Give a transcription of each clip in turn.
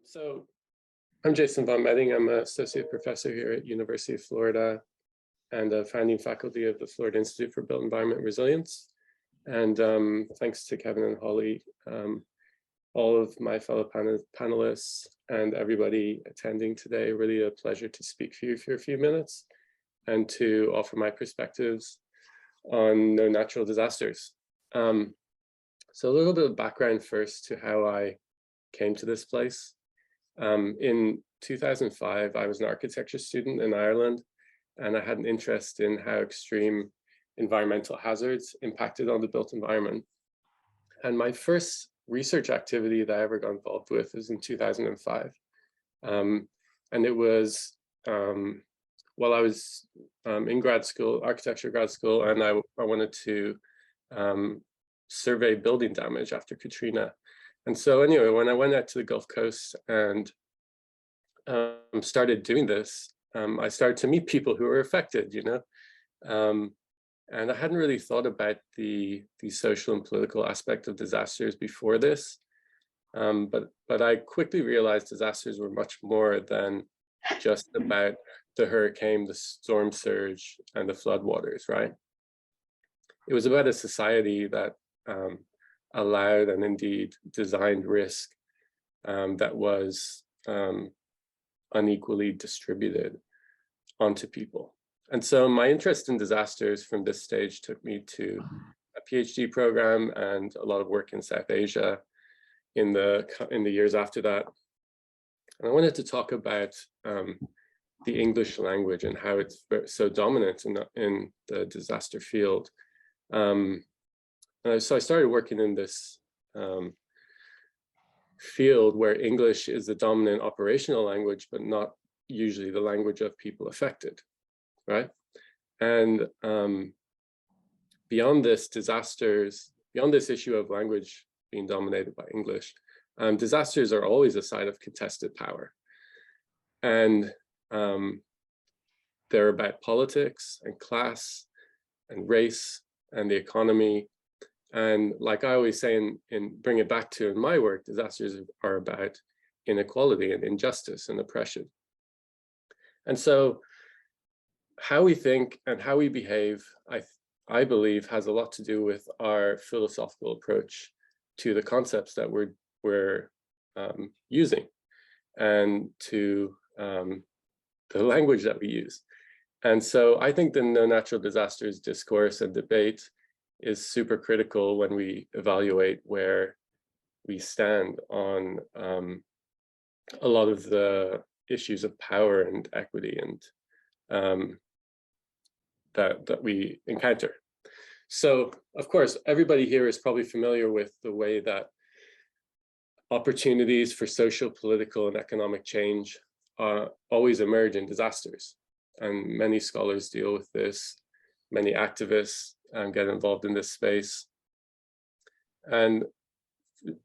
So I'm Jason von Medding. I'm an associate professor here at University of Florida and a founding faculty of the Florida Institute for Built Environment Resilience. And thanks to Kevin and Holly, all of my fellow panelists and everybody attending today, really a pleasure to speak for you for a few minutes and to offer my perspectives on no natural disasters. So a little bit of background first to how I came to this place. In 2005, I was an architecture student in Ireland, and I had an interest in how extreme environmental hazards impacted on the built environment. And my first research activity that I ever got involved with was in 2005. And it was while I was in grad school, architecture grad school, and I wanted to survey building damage after Katrina. And so anyway, when I went out to the Gulf Coast and started doing this, I started to meet people who were affected, and I hadn't really thought about the social and political aspect of disasters before this. But I quickly realized disasters were much more than just about the hurricane, the storm surge, and the floodwaters, right? It was about a society that allowed and indeed designed risk that was unequally distributed onto people. And so my interest in disasters from this stage took me to a PhD program and a lot of work in South Asia in the years after that. And I wanted to talk about the English language and how it's so dominant in the disaster field. So I started working in this field where English is the dominant operational language, but not usually the language of people affected, right? And beyond this issue of language being dominated by English, disasters are always a site of contested power. And they're about politics and class and race and the economy. And like I always say and bring it back to in my work, disasters are about inequality and injustice and oppression. And so how we think and how we behave, I believe, has a lot to do with our philosophical approach to the concepts that we're using and to the language that we use. And so I think the no natural disasters discourse and debate is super critical when we evaluate where we stand on a lot of the issues of power and equity and that we encounter. So, of course, everybody here is probably familiar with the way that opportunities for social, political, and economic change always emerge in disasters. And many scholars deal with this, many activists get involved in this space. And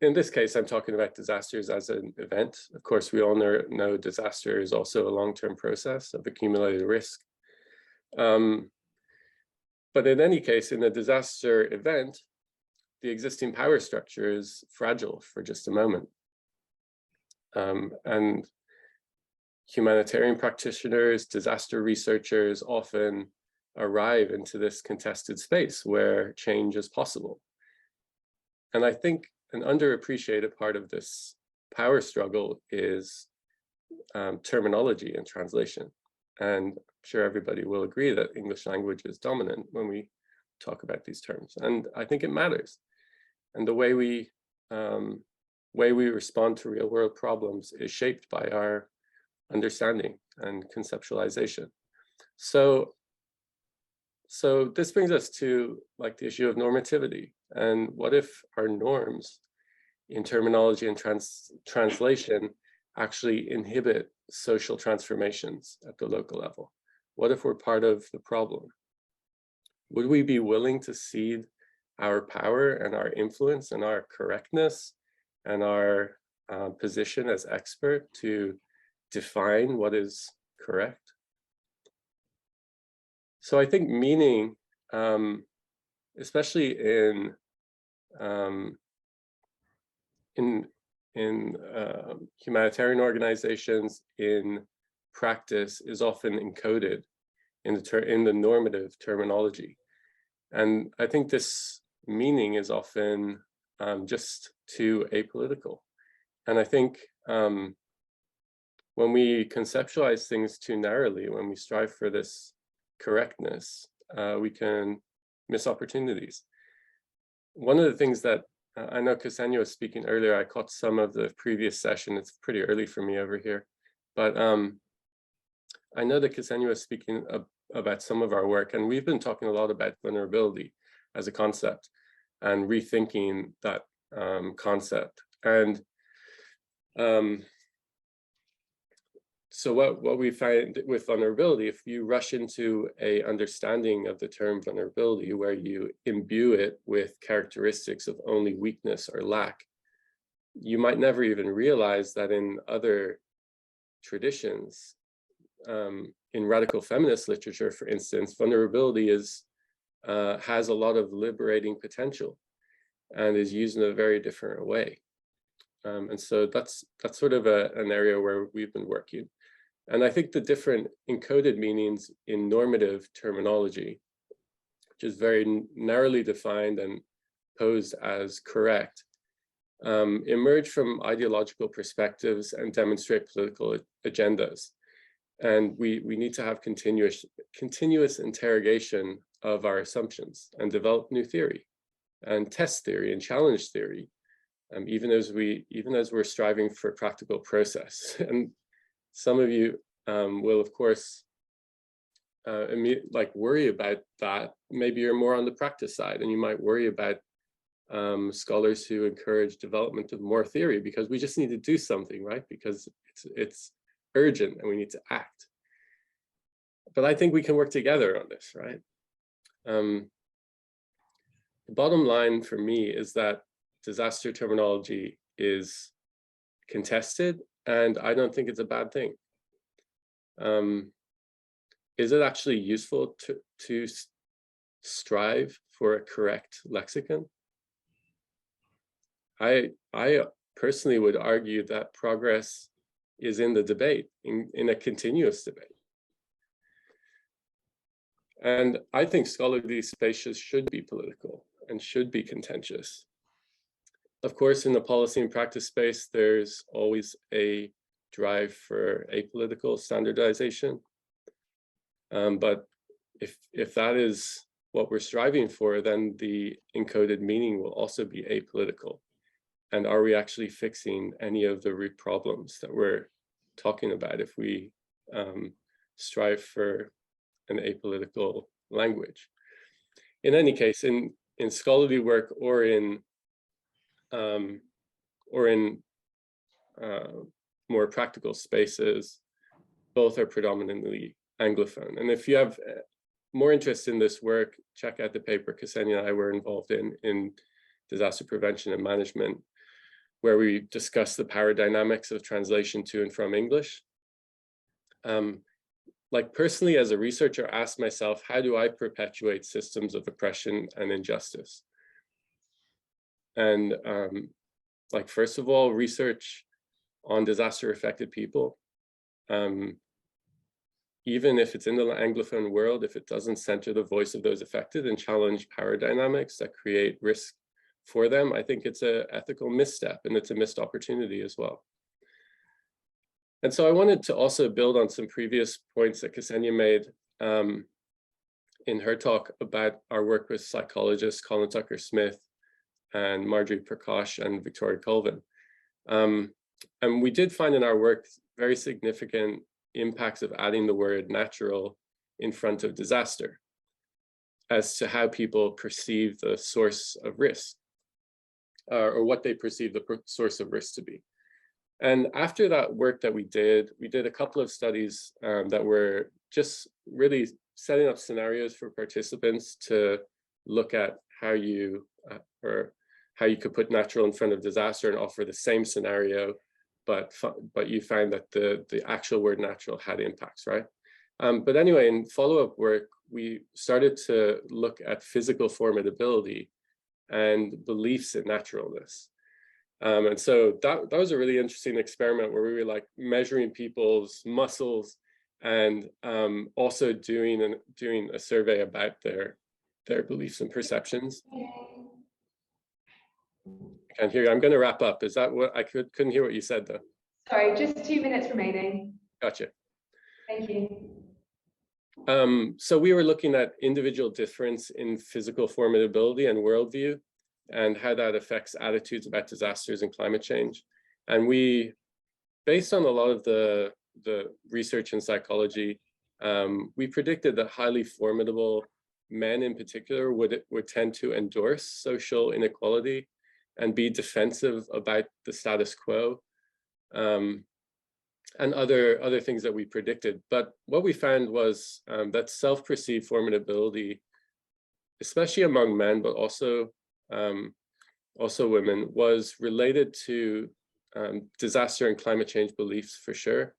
in this case, I'm talking about disasters as an event. Of course, we all know disaster is also a long-term process of accumulated risk. But in any case, in a disaster event, the existing power structure is fragile for just a moment. And humanitarian practitioners, disaster researchers often arrive into this contested space where change is possible. And I think an underappreciated part of this power struggle is terminology and translation. And I'm sure everybody will agree that English language is dominant when we talk about these terms. And I think it matters. And the way we respond to real world problems is shaped by our understanding and conceptualization. So this brings us to like the issue of normativity. And what if our norms in terminology and translation actually inhibit social transformations at the local level? What if we're part of the problem? Would we be willing to cede our power and our influence and our correctness and our position as expert to define what is correct? So I think meaning, especially in humanitarian organizations, in practice, is often encoded in the normative terminology. And I think this meaning is often just too apolitical. And I think when we conceptualize things too narrowly, when we strive for this correctness, we can miss opportunities. One of the things that I know Ksenia was speaking earlier, I caught some of the previous session. It's pretty early for me over here, but I know that Ksenia was speaking about some of our work, and we've been talking a lot about vulnerability as a concept and rethinking that concept. And so what we find with vulnerability, if you rush into a understanding of the term vulnerability where you imbue it with characteristics of only weakness or lack, you might never even realize that in other traditions, in radical feminist literature, for instance, vulnerability has a lot of liberating potential and is used in a very different way. And so that's sort of an area where we've been working. And I think the different encoded meanings in normative terminology, which is very narrowly defined and posed as correct, emerge from ideological perspectives and demonstrate political agendas. And we need to have continuous interrogation of our assumptions and develop new theory and test theory and challenge theory, even as we're striving for practical process. And some of you will, of course, worry about that. Maybe you're more on the practice side, and you might worry about scholars who encourage development of more theory, because we just need to do something, right? Because it's urgent and we need to act. But I think we can work together on this, right? The bottom line for me is that disaster terminology is contested, and I don't think it's a bad thing. Is it actually useful to strive for a correct lexicon? I personally would argue that progress is in the debate, in a continuous debate. And I think scholarly spaces should be political and should be contentious. Of course, in the policy and practice space, there's always a drive for apolitical standardization. But if that is what we're striving for, then the encoded meaning will also be apolitical. And are we actually fixing any of the root problems that we're talking about if we strive for an apolitical language? In any case, in scholarly work or in more practical spaces, both are predominantly Anglophone. And if you have more interest in this work, check out the paper Ksenia and I were involved in disaster prevention and management, where we discuss the power dynamics of translation to and from English. Like personally, as a researcher, I ask myself, how do I perpetuate systems of oppression and injustice? And like, first of all, research on disaster affected people, even if it's in the Anglophone world, if it doesn't center the voice of those affected and challenge power dynamics that create risk for them, I think it's an ethical misstep, and it's a missed opportunity as well. And so I wanted to also build on some previous points that Ksenia made in her talk about our work with psychologists Colin Tucker-Smith and Marjorie Prakash and Victoria Colvin. And we did find in our work very significant impacts of adding the word natural in front of disaster as to how people perceive the source of risk, or what they perceive the source of risk to be. And after that work that we did a couple of studies that were just really setting up scenarios for participants to look at how you could put natural in front of disaster and offer the same scenario, but you find that the actual word natural had impacts, right? But anyway, in follow-up work, we started to look at physical formidability and beliefs in naturalness. And so that was a really interesting experiment where we were like measuring people's muscles and also doing a survey about their beliefs and perceptions. I can't hear you. I'm going to wrap up. Is that what I couldn't hear what you said though? Sorry, just 2 minutes remaining. Gotcha. Thank you. So we were looking at individual difference in physical formidability and worldview and how that affects attitudes about disasters and climate change. And we, based on a lot of the research in psychology, we predicted that highly formidable men in particular would tend to endorse social inequality and be defensive about the status quo. And other things that we predicted. But what we found was that self-perceived formidability, especially among men, but also women, was related to disaster and climate change beliefs for sure.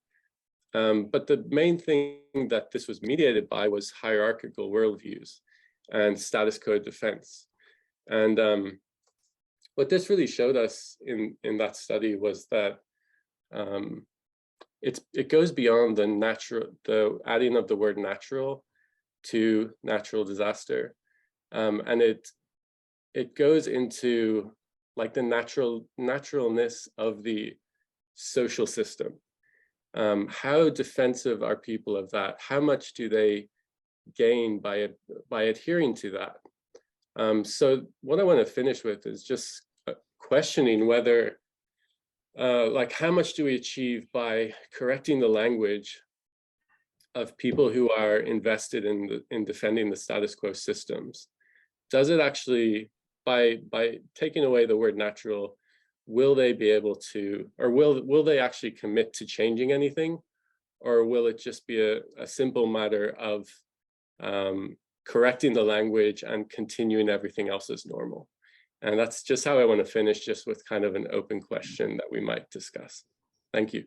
But the main thing that this was mediated by was hierarchical worldviews and status quo defense. And what this really showed us in that study was that it goes beyond the adding of the word natural to natural disaster. And it goes into like the naturalness of the social system. How defensive are people of that? How much do they gain by adhering to that? So what I want to finish with is just questioning whether like how much do we achieve by correcting the language of people who are invested in defending the status quo systems? Does it actually, by taking away the word natural, will they be able to, or will they actually commit to changing anything, or will it just be a simple matter of correcting the language and continuing everything else as normal? And that's just how I want to finish, just with kind of an open question that we might discuss. Thank you.